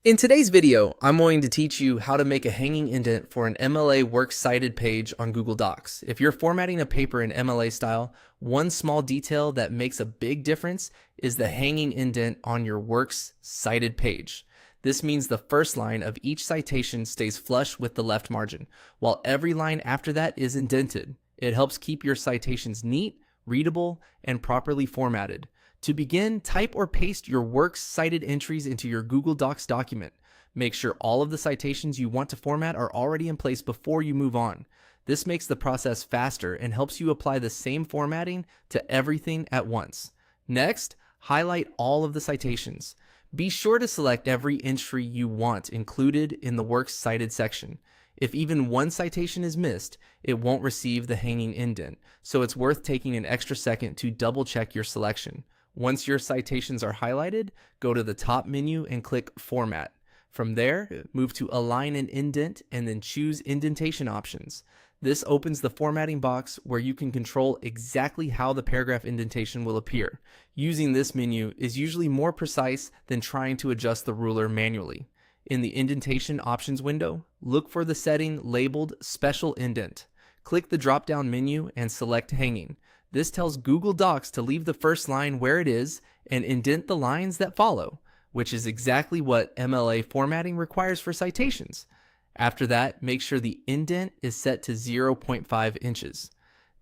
In today's video, I'm going to teach you how to make a hanging indent for an MLA Works Cited page on Google Docs. If you're formatting a paper in MLA style, one small detail that makes a big difference is the hanging indent on your Works Cited page. This means the first line of each citation stays flush with the left margin, while every line after that is indented. It helps keep your citations neat, readable, and properly formatted. To begin, type or paste your Works Cited entries into your Google Docs document. Make sure all of the citations you want to format are already in place before you move on. This makes the process faster and helps you apply the same formatting to everything at once. Next, highlight all of the citations. Be sure to select every entry you want included in the Works Cited section. If even one citation is missed, it won't receive the hanging indent, so it's worth taking an extra second to double check your selection. Once your citations are highlighted, go to the top menu and click Format. From there, move to Align and Indent and then choose Indentation Options. This opens the formatting box where you can control exactly how the paragraph indentation will appear. Using this menu is usually more precise than trying to adjust the ruler manually. In the Indentation Options window, look for the setting labeled Special Indent. Click the drop-down menu and select Hanging. This tells Google Docs to leave the first line where it is and indent the lines that follow, which is exactly what MLA formatting requires for citations. After that, make sure the indent is set to 0.5 inches.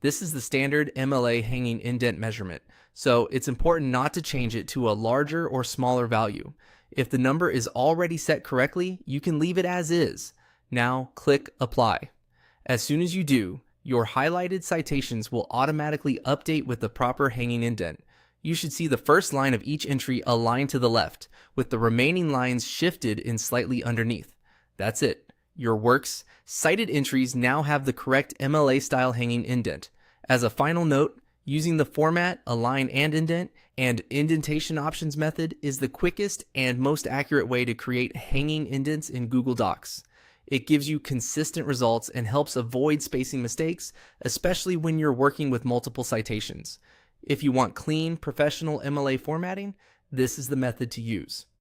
This is the standard MLA hanging indent measurement, so it's important not to change it to a larger or smaller value. If the number is already set correctly, you can leave it as is. Now click Apply. As soon as you do, your highlighted citations will automatically update with the proper hanging indent. You should see the first line of each entry aligned to the left, with the remaining lines shifted in slightly underneath. That's it. Your Works Cited entries now have the correct MLA style hanging indent. As a final note, using the Format, Align and Indent, and Indentation Options method is the quickest and most accurate way to create hanging indents in Google Docs. It gives you consistent results and helps avoid spacing mistakes, especially when you're working with multiple citations. If you want clean, professional MLA formatting, this is the method to use.